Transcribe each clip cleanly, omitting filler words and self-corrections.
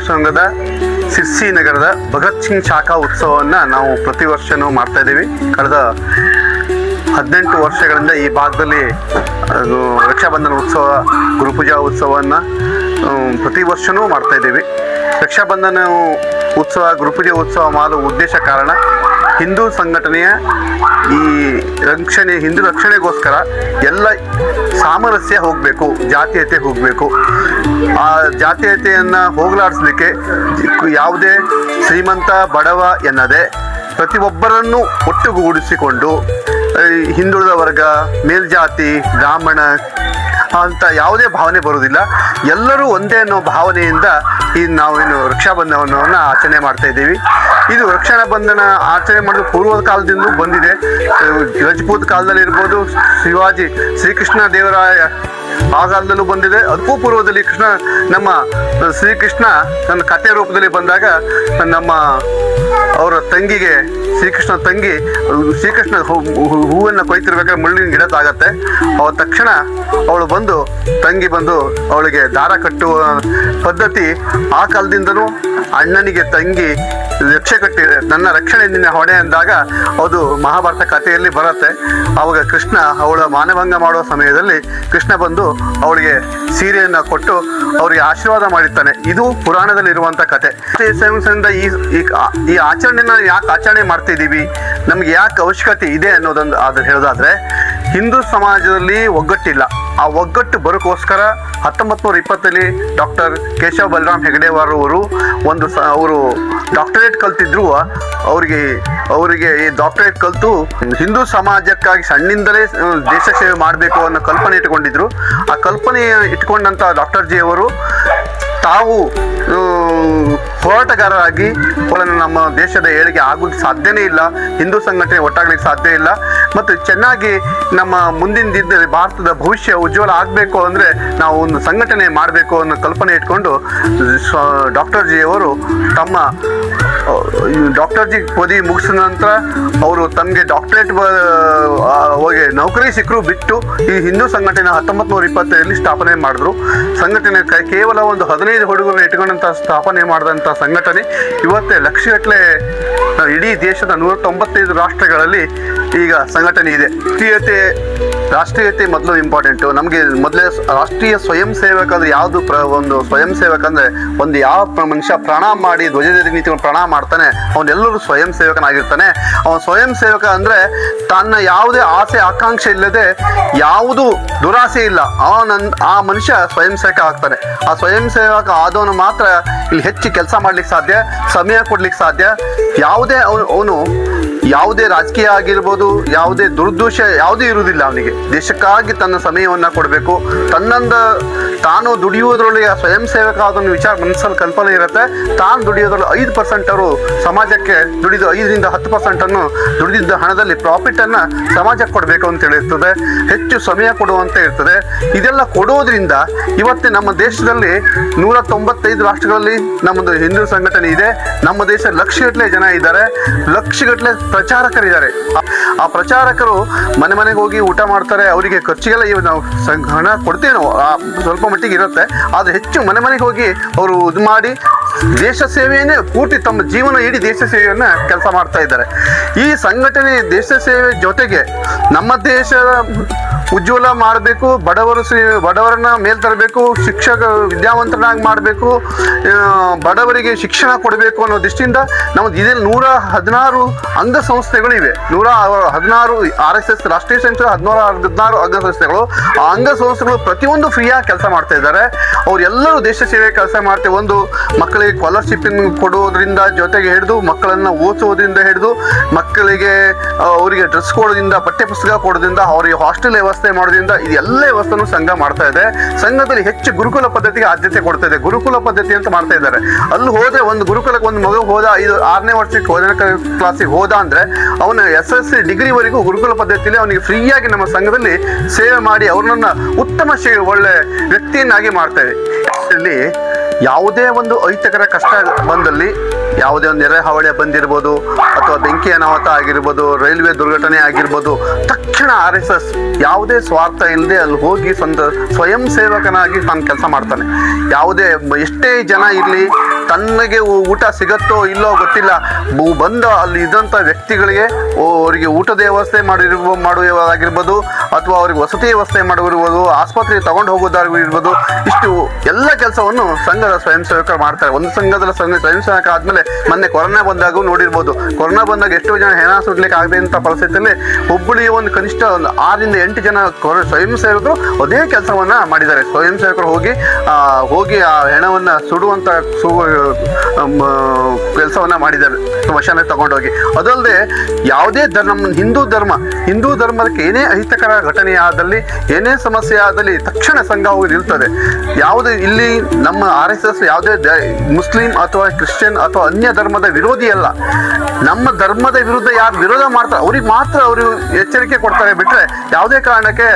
ಸಂಘದ ಸಿರ್ಸಿ ನಗರದ ಭಗತ್ ಸಿಂಗ್ ಶಾಖಾ ಉತ್ಸವವನ್ನು ನಾವು ಪ್ರತಿ ವರ್ಷವೂ ಮಾಡ್ತಾ ಇದ್ದೀವಿ. ಕಳೆದ 18 ವರ್ಷಗಳಿಂದ ಈ ಭಾಗದಲ್ಲಿ ರಕ್ಷಾಬಂಧನ ಉತ್ಸವ, ಗುರುಪೂಜಾ ಉತ್ಸವವನ್ನು ಪ್ರತಿ ವರ್ಷವೂ ಮಾಡ್ತಾ ಇದ್ದೀವಿ. ರಕ್ಷಾಬಂಧನ ಉತ್ಸವ, ಗುರುಪೂಜೆ ಉತ್ಸವ ಮಾಡಲು ಉದ್ದೇಶ ಕಾರಣ ಹಿಂದೂ ಸಂಘಟನೆಯ ಈ ಹಿಂದೂ ರಕ್ಷಣೆಗೋಸ್ಕರ ಎಲ್ಲ ಸಾಮರಸ್ಯ ಹೋಗಬೇಕು, ಜಾತೀಯತೆ ಹೋಗಬೇಕು. ಆ ಜಾತೀಯತೆಯನ್ನು ಹೋಗಲಾಡಿಸಲಿಕ್ಕೆ ಯಾವುದೇ ಶ್ರೀಮಂತ ಬಡವ ಎನ್ನದೆ ಪ್ರತಿಯೊಬ್ಬರನ್ನು ಒಟ್ಟುಗೂಡಿಸಿಕೊಂಡು ಹಿಂದುಳಿದ ವರ್ಗ, ಮೇಲ್ಜಾತಿ, ಬ್ರಾಹ್ಮಣ ಅಂತ ಯಾವುದೇ ಭಾವನೆ ಬರುವುದಿಲ್ಲ. ಎಲ್ಲರೂ ಒಂದೇ ಅನ್ನೋ ಭಾವನೆಯಿಂದ ನಾವೇನು ರಕ್ಷಾಬಂಧನವನ್ನು ಆಚರಣೆ ಮಾಡ್ತಾ ಇದ್ದೀವಿ. ಇದು ರಕ್ಷಾಬಂಧನ ಆಚರಣೆ ಮಾಡೋದು ಪೂರ್ವದ ಕಾಲದಿಂದ ಬಂದಿದೆ. ರಜಪೂತ್ ಕಾಲದಲ್ಲಿ ಇರ್ಬೋದು, ಶ್ರೀಕೃಷ್ಣ ದೇವರಾಯ ಆ ಕಾಲದಲ್ಲೂ ಬಂದಿದೆ. ಅದಕ್ಕೂ ಪೂರ್ವದಲ್ಲಿ ನಮ್ಮ ಶ್ರೀಕೃಷ್ಣ ನನ್ನ ಕಥೆ ರೂಪದಲ್ಲಿ ಬಂದಾಗ ಅವರ ತಂಗಿಗೆ, ಶ್ರೀಕೃಷ್ಣ ತಂಗಿ ಶ್ರೀಕೃಷ್ಣ ಹೂವನ್ನು ಕೊಯ್ತಿರ್ಬೇಕಾದ್ರೆ ಮುಳ್ಳಿನ ಗಿಡದಾಗತ್ತೆ. ಅವಳ ತಕ್ಷಣ ತಂಗಿ ಬಂದು ಅವಳಿಗೆ ದಾರ ಕಟ್ಟುವ ಪದ್ಧತಿ ಆ ಕಾಲದಿಂದನೂ ಅಣ್ಣನಿಗೆ ತಂಗಿ ರಕ್ಷೆ ಕಟ್ಟಿ ನನ್ನ ರಕ್ಷಣೆ ನಿನ್ನ ಹೊಣೆ ಅಂದಾಗ ಅದು ಮಹಾಭಾರತ ಕಥೆಯಲ್ಲಿ ಬರುತ್ತೆ. ಆವಾಗ ಕೃಷ್ಣ ಅವಳ ಮಾನಭಂಗ ಮಾಡುವ ಸಮಯದಲ್ಲಿ ಕೃಷ್ಣ ಬಂದು ಅವಳಿಗೆ ಸೀರೆಯನ್ನು ಕೊಟ್ಟು ಅವರಿಗೆ ಆಶೀರ್ವಾದ ಮಾಡಿರ್ತಾನೆ. ಇದು ಪುರಾಣದಲ್ಲಿರುವಂಥ ಕತೆ. ಈ ಆಚರಣೆನ ಯಾಕೆ ಆಚರಣೆ ಮಾಡ್ತಿದ್ದೀವಿ, ನಮ್ಗೆ ಯಾಕೆ ಅವಶ್ಯಕತೆ ಇದೆ ಅನ್ನೋದೊಂದು ಅದು ಹೇಳೋದಾದ್ರೆ, ಹಿಂದೂ ಸಮಾಜದಲ್ಲಿ ಒಗ್ಗಟ್ಟಿಲ್ಲ. ಆ ಒಗ್ಗಟ್ಟು ಬರೋಕ್ಕೋಸ್ಕರ 1920 ಡಾಕ್ಟರ್ ಕೇಶವ ಬಲರಾಮ್ ಹೆಗಡೆವಾರ್ ಅವರು ಡಾಕ್ಟರೇಟ್ ಕಲ್ತಿದ್ರು. ಅವರಿಗೆ ಈ ಡಾಕ್ಟರೇಟ್ ಕಲಿತು ಹಿಂದೂ ಸಮಾಜಕ್ಕಾಗಿ ಸಣ್ಣಿಂದಲೇ ದೇಶ ಸೇವೆ ಮಾಡಬೇಕು ಅನ್ನೋ ಕಲ್ಪನೆ ಇಟ್ಕೊಂಡಿದ್ರು. ಆ ಕಲ್ಪನೆ ಇಟ್ಕೊಂಡಂಥ ಡಾಕ್ಟರ್ ಜಿ ಅವರು ತಾವು ಹೋರಾಟಗಾರರಾಗಿ ನಮ್ಮ ದೇಶದ ಏಳಿಗೆ ಆಗೋಕ್ಕೆ ಸಾಧ್ಯನೇ ಇಲ್ಲ, ಹಿಂದೂ ಸಂಘಟನೆ ಒಟ್ಟಾಗ್ಲಿಕ್ಕೆ ಸಾಧ್ಯ ಇಲ್ಲ, ಮತ್ತು ಚೆನ್ನಾಗಿ ನಮ್ಮ ಮುಂದಿನ ದಿನದಲ್ಲಿ ಭಾರತದ ಭವಿಷ್ಯ ಉಜ್ವಲ ಆಗಬೇಕು ಅಂದರೆ ನಾವು ಒಂದು ಸಂಘಟನೆ ಮಾಡಬೇಕು ಅನ್ನೋ ಕಲ್ಪನೆ ಇಟ್ಕೊಂಡು ಡಾಕ್ಟರ್ ಜಿ ಅವರು ಡಾಕ್ಟರ್ ಜಿ ಪದವಿ ಮುಗಿಸಿದ ನಂತರ ಅವರು ತಮಗೆ ಡಾಕ್ಟರೇಟ್ ಹೋಗಿ ನೌಕರಿ ಸಿಕ್ಕರು ಬಿಟ್ಟು ಈ ಹಿಂದೂ ಸಂಘಟನೆ 1920 ಸ್ಥಾಪನೆ ಮಾಡಿದ್ರು. ಸಂಘಟನೆ ಕೇವಲ ಒಂದು 15 ಹುಡುಗರನ್ನ ಇಟ್ಕೊಂಡಂಥ ಸ್ಥಾಪನೆ ಮಾಡಿದಂಥ ಸಂಘಟನೆ ಇವತ್ತೇ ಲಕ್ಷಗಟ್ಟಲೆ ಇಡೀ ದೇಶದ 195 ರಾಷ್ಟ್ರಗಳಲ್ಲಿ ಈಗ ಸಂಘಟನೆ ಇದೆ. ರಾಷ್ಟ್ರೀಯತೆ ಮೊದಲು ಇಂಪಾರ್ಟೆಂಟು. ನಮಗೆ ಮೊದಲೇ ರಾಷ್ಟ್ರೀಯ ಸ್ವಯಂ ಸೇವಕ ಅಂದರೆ ಯಾವುದು? ಒಂದು ಸ್ವಯಂ ಸೇವಕ ಅಂದರೆ ಒಂದು ಯಾವ ಮನುಷ್ಯ ಪ್ರಾಣ ಮಾಡಿ ಧ್ವಜದ ನೀತಿಗಳನ್ನು ಪ್ರಾಣ ಮಾಡ್ತಾನೆ ಅವನೆಲ್ಲರೂ ಸ್ವಯಂ ಸೇವಕನಾಗಿರ್ತಾನೆ. ಅವನು ಸ್ವಯಂ ಸೇವಕ ಅಂದರೆ ತನ್ನ ಯಾವುದೇ ಆಸೆ ಆಕಾಂಕ್ಷೆ ಇಲ್ಲದೆ, ಯಾವುದು ದುರಾಸೆ ಇಲ್ಲ, ಆ ಮನುಷ್ಯ ಸ್ವಯಂ ಸೇವಕ ಆಗ್ತಾನೆ. ಆ ಸ್ವಯಂ ಸೇವಕ ಆದವನು ಮಾತ್ರ ಇಲ್ಲಿ ಹೆಚ್ಚು ಕೆಲಸ ಮಾಡ್ಲಿಕ್ಕೆ ಸಾಧ್ಯ, ಸಮಯ ಕೊಡ್ಲಿಕ್ಕೆ ಸಾಧ್ಯ. ಅವನು ಯಾವುದೇ ರಾಜಕೀಯ ಆಗಿರ್ಬೋದು, ಯಾವುದೇ ದುರ್ದೋಷ ಯಾವುದೂ ಇರುವುದಿಲ್ಲ ಅವನಿಗೆ. ದೇಶಕ್ಕಾಗಿ ತನ್ನ ಸಮಯವನ್ನು ಕೊಡಬೇಕು. ತಾನು ದುಡಿಯುವುದರೊಳಗೆ ಸ್ವಯಂ ಸೇವಕ ಅದನ್ನು ವಿಚಾರ ಮನಸ್ಸಲ್ಲಿ ಕಲ್ಪನೆ ಇರುತ್ತೆ. ತಾನು ದುಡಿಯೋದ್ರಲ್ಲಿ 5% ಅವರು ಸಮಾಜಕ್ಕೆ ದುಡಿದು 5ರಿಂದ 10% ದುಡಿದಿದ್ದ ಹಣದಲ್ಲಿ ಪ್ರಾಫಿಟನ್ನು ಸಮಾಜಕ್ಕೆ ಕೊಡಬೇಕು ಅಂತ ಹೇಳಿರ್ತದೆ. ಹೆಚ್ಚು ಸಮಯ ಕೊಡುವಂತೆ ಇರ್ತದೆ. ಇದೆಲ್ಲ ಕೊಡೋದ್ರಿಂದ ಇವತ್ತೇ ನಮ್ಮ ದೇಶದಲ್ಲಿ 195 ರಾಷ್ಟ್ರಗಳಲ್ಲಿ ನಮ್ಮದು ಹಿಂದೂ ಸಂಘಟನೆ ಇದೆ. ನಮ್ಮ ದೇಶ ಲಕ್ಷಗಟ್ಟಲೆ ಜನ ಇದ್ದಾರೆ, ಲಕ್ಷಗಟ್ಟಲೆ ಪ್ರಚಾರಕರಿದ್ದಾರೆ. ಆ ಪ್ರಚಾರಕರು ಮನೆಗೆ ಹೋಗಿ ಊಟ ಮಾಡ್ತಾರೆ. ಅವರಿಗೆ ಖರ್ಚಿಗೆಲ್ಲ ನಾವು ಹಣ ಕೊಡ್ತೀವಿ, ನಾವು ಸ್ವಲ್ಪ ಮಟ್ಟಿಗೆ ಇರುತ್ತೆ. ಆದರೆ ಹೆಚ್ಚು ಮನೆಗೆ ಹೋಗಿ ಅವರು ಇದು ಮಾಡಿ ದೇಶ ಸೇವೆಯನ್ನೇ ಪೂರ್ತಿ ತಮ್ಮ ಜೀವನ ಇಡೀ ದೇಶ ಸೇವೆಯನ್ನು ಕೆಲಸ ಮಾಡ್ತಾ ಇದ್ದಾರೆ. ಈ ಸಂಘಟನೆ ದೇಶ ಸೇವೆ ಜೊತೆಗೆ ನಮ್ಮ ದೇಶದ ಉಜ್ವಲ ಮಾಡಬೇಕು, ಬಡವರನ್ನ ಮೇಲ್ ತರಬೇಕು, ವಿದ್ಯಾವಂತರನ್ನಾಗಿ ಮಾಡಬೇಕು, ಬಡವರಿಗೆ ಶಿಕ್ಷಣ ಕೊಡಬೇಕು ಅನ್ನೋ ದೃಷ್ಟಿಯಿಂದ ನಮ್ಮದು ಇದರಲ್ಲಿ 116 ಅಂಗಸಂಸ್ಥೆಗಳು ಇವೆ. 116 RSS ರಾಷ್ಟ್ರೀಯ ಸಂಸ್ಥೆ 16 ಅಂಗಸಂಸ್ಥೆಗಳು. ಆ ಅಂಗಸಂಸ್ಥೆಗಳು ಪ್ರತಿಯೊಂದು ಫ್ರೀಯಾಗಿ ಕೆಲಸ ಮಾಡ್ತಾ ಇದ್ದಾರೆ. ಅವರೆಲ್ಲರೂ ದೇಶ ಸೇವೆ ಕೆಲಸ ಮಾಡ್ತೇವೆ. ಒಂದು ಮಕ್ಕಳಿಗೆ ಸ್ಕಾಲರ್ಶಿಪ್ಪಿಂಗ್ ಕೊಡೋದ್ರಿಂದ ಜೊತೆಗೆ ಹಿಡಿದು ಮಕ್ಕಳನ್ನು ಓದಿಸೋದ್ರಿಂದ ಹಿಡಿದು ಮಕ್ಕಳಿಗೆ ಅವರಿಗೆ ಡ್ರೆಸ್ ಕೊಡೋದ್ರಿಂದ, ಪಠ್ಯ ಪುಸ್ತಕ ಕೊಡೋದ್ರಿಂದ, ಅವರಿಗೆ ಹಾಸ್ಟೆಲ್ ವ್ಯವಸ್ಥೆ ಮಾಡೋದ್ರಿಂದ ಇದೆಲ್ಲ ವ್ಯವಸ್ಥೆನೂ ಸಂಘ ಮಾಡ್ತಾ ಇದೆ. ಸಂಘದಲ್ಲಿ ಹೆಚ್ಚು ಗುರುಕುಲ ಪದ್ಧತಿಗೆ ಆದ್ಯತೆ ಕೊಡ್ತಾ ಇದೆ. ಗುರುಕುಲ ಪದ್ಧತಿ ಅಂತ ಮಾಡ್ತಾ ಇದ್ದಾರೆ. ಅಲ್ಲಿ ಹೋದ್ರೆ ಒಂದು ಗುರುಕುಲಕ್ಕೆ ಒಂದು ಮಗು ಹೋದ 6ನೇ ವರ್ಷಕ್ಕೆ 5ನೇ ಕ್ಲಾಸಿಗೆ ಹೋದ ಅಂದ್ರೆ ಅವನ SSC ಡಿಗ್ರಿವರೆಗೂ ಗುರುಕುಲ ಪದ್ಧತಿಯಲ್ಲಿ ಅವನಿಗೆ ಫ್ರೀಯಾಗಿ ನಮ್ಮ ಸಂಘದಲ್ಲಿ ಸೇವೆ ಮಾಡಿ ಅವ್ರನ್ನ ಉತ್ತಮ ಒಳ್ಳೆ ವ್ಯಕ್ತಿಯನ್ನಾಗಿ ಮಾಡ್ತೇವೆ. ಇಲ್ಲಿ ಯಾವುದೇ ಒಂದು ಅಹಿತಕರ ಕಷ್ಟ ಬಂದಲ್ಲಿ, ಯಾವುದೇ ಒಂದು ನೆರೆ ಹಾವಳಿ ಬಂದಿರ್ಬೋದು, ಅಥವಾ ಬೆಂಕಿ ಅನಾಹುತ ಆಗಿರ್ಬೋದು, ರೈಲ್ವೆ ದುರ್ಘಟನೆ ಆಗಿರ್ಬೋದು, ತಕ್ಷಣ RSS ಯಾವುದೇ ಸ್ವಾರ್ಥ ಇಲ್ಲದೆ ಅಲ್ಲಿ ಹೋಗಿ ಸ್ವಯಂ ಸೇವಕನಾಗಿ ತಾನು ಕೆಲಸ ಮಾಡ್ತಾನೆ. ಎಷ್ಟೇ ಜನ ಇರಲಿ, ತನಗೆ ಊಟ ಸಿಗತ್ತೋ ಇಲ್ಲೋ ಗೊತ್ತಿಲ್ಲ, ಬಂದ ಅಲ್ಲಿ ಇದ್ದಂಥ ವ್ಯಕ್ತಿಗಳಿಗೆ ಅವರಿಗೆ ಊಟದ ವ್ಯವಸ್ಥೆ ಮಾಡುವುದಾಗಿರ್ಬೋದು, ಅಥವಾ ಅವ್ರಿಗೆ ವಸತಿ ವ್ಯವಸ್ಥೆ ಮಾಡಿರ್ಬೋದು, ಆಸ್ಪತ್ರೆಗೆ ತಗೊಂಡು ಹೋಗೋದಾಗಿರ್ಬೋದು, ಇಷ್ಟು ಎಲ್ಲ ಕೆಲಸವನ್ನು ಸಂಘದ ಸ್ವಯಂ ಸೇವಕರು ಮಾಡ್ತಾರೆ. ಒಂದು ಸಂಘದ ಸ್ವಯಂ ಸೇವಕ ಆದಮೇಲೆ ಮೊನ್ನೆ ಕೊರೋನಾ ಬಂದಾಗೂ ನೋಡಿರ್ಬೋದು, ಕೊರೋನಾ ಬಂದಾಗ ಎಷ್ಟೋ ಜನ ಹೆಣ ಸುಡ್ಲಿಕ್ಕೆ ಆಗದೆ ಅಂತ ಪರಿಸ್ಥಿತಿಯಲ್ಲಿ ಹುಬ್ಬಳ್ಳಿಯ ಒಂದು ಕನಿಷ್ಠ ಒಂದು 6 ರಿಂದ 8 ಜನ ಸ್ವಯಂ ಸೇವಕರು ಅದೇ ಕೆಲಸವನ್ನ ಮಾಡಿದ್ದಾರೆ. ಸ್ವಯಂ ಸೇವಕರು ಹೋಗಿ ಆ ಹೆಣವನ್ನ ಸುಡುವಂತ ಕೆಲಸವನ್ನ ಮಾಡಿದ್ದಾರೆ, ವಶಾನೆ ತಗೊಂಡೋಗಿ. ಅದಲ್ಲದೆ ಯಾವುದೇ ನಮ್ಮ ಹಿಂದೂ ಧರ್ಮಕ್ಕೆ ಏನೇ ಅಹಿತಕರ ಘಟನೆ ಆದಲ್ಲಿ, ಏನೇ ಸಮಸ್ಯೆ ಆದಲ್ಲಿ ತಕ್ಷಣ ಸಂಘ ಹೋಗಿ ನಿಲ್ತದೆ. ಯಾವುದೇ ಇಲ್ಲಿ ನಮ್ಮ RSS ಯಾವುದೇ ಮುಸ್ಲಿಂ ಅಥವಾ ಕ್ರಿಶ್ಚಿಯನ್ ಅಥವಾ ಅನ್ಯ ಧರ್ಮದ ವಿರೋಧಿ ಅಲ್ಲ. ನಮ್ಮ ಧರ್ಮದ ವಿರುದ್ಧ ಯಾರು ವಿರೋಧ ಮಾಡ್ತಾರೆ ಅವ್ರಿಗೆ ಮಾತ್ರ ಅವರು ಎಚ್ಚರಿಕೆ ಕೊಡ್ತಾರೆ ಬಿಟ್ರೆ, ಯಾವುದೇ ಕಾರಣಕ್ಕೆ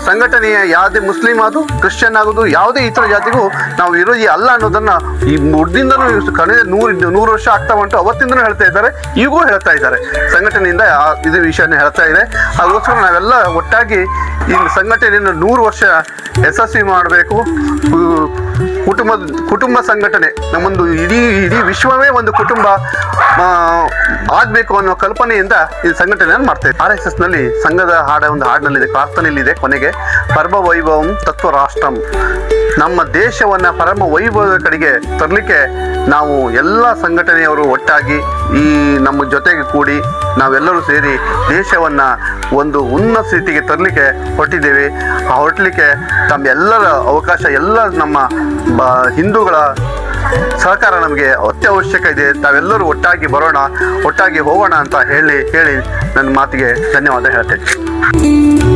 ಸಂಘಟನೆಯ ಯಾವುದೇ ಮುಸ್ಲಿಂ ಆಗೋದು, ಕ್ರಿಶ್ಚಿಯನ್ ಆಗೋದು, ಯಾವುದೇ ಇತರ ಜಾತಿಗೂ ನಾವು ವಿರೋಧಿ ಅಲ್ಲ ಅನ್ನೋದನ್ನ ಈ ಮುಡ್ದಿಂದನೂ ಕಳೆದ 100 ವರ್ಷ ಆಗ್ತಾ ಉಂಟು, ಅವತ್ತಿಂದನೂ ಹೇಳ್ತಾ ಇದ್ದಾರೆ, ಈಗೂ ಹೇಳ್ತಾ ಇದ್ದಾರೆ. ಸಂಘಟನೆಯಿಂದ ಇದು ವಿಷಯನ ಹೇಳ್ತಾ ಇದೆ. ಅದಕ್ಕೋಸ್ಕರ ನಾವೆಲ್ಲ ಒಟ್ಟಾಗಿ ಈ ಸಂಘಟನೆಯನ್ನು 100 ವರ್ಷ ಯಶಸ್ವಿ ಮಾಡಬೇಕು. ಕುಟುಂಬ ಸಂಘಟನೆ ನಮ್ಮೊಂದು ಇಡೀ ವಿಶ್ವವೇ ಒಂದು ಕುಟುಂಬ ಆಗಬೇಕು ಅನ್ನೋ ಕಲ್ಪನೆಯಿಂದ ಈ ಸಂಘಟನೆಯನ್ನು ಮಾಡ್ತೇವೆ. RSS ನಲ್ಲಿ ಸಂಘದ ಒಂದು ಹಾಡಿನಲ್ಲಿದೆ, ಪ್ರಾರ್ಥನೆಯಲ್ಲಿದೆ ಕೊನೆಗೆ, ಪರಮ ವೈಭವಂ ತತ್ವ ರಾಷ್ಟ್ರಂ. ನಮ್ಮ ದೇಶವನ್ನ ಪರಮ ವೈಭವದ ಕಡೆಗೆ ತರಲಿಕ್ಕೆ ನಾವು ಎಲ್ಲ ಸಂಘಟನೆಯವರು ಒಟ್ಟಾಗಿ ಈ ನಮ್ಮ ಜೊತೆಗೆ ಕೂಡಿ ನಾವೆಲ್ಲರೂ ಸೇರಿ ದೇಶವನ್ನ ಒಂದು ಉನ್ನತ ಸ್ಥಿತಿಗೆ ತರಲಿಕ್ಕೆ ಹೊರಟಿದ್ದೇವೆ. ಆ ಹೊರಟಲಿಕ್ಕೆ ತಮ್ಮೆಲ್ಲರ ಅವಕಾಶ, ಎಲ್ಲ ನಮ್ಮ ಹಿಂದೂಗಳ ಸಹಕಾರ ನಮಗೆ ಅತ್ಯವಶ್ಯಕ ಇದೆ. ತಾವೆಲ್ಲರೂ ಒಟ್ಟಾಗಿ ಬರೋಣ, ಒಟ್ಟಾಗಿ ಹೋಗೋಣ ಅಂತ ಹೇಳಿ ನನ್ನ ಮಾತಿಗೆ ಧನ್ಯವಾದ ಹೇಳ್ತೇನೆ.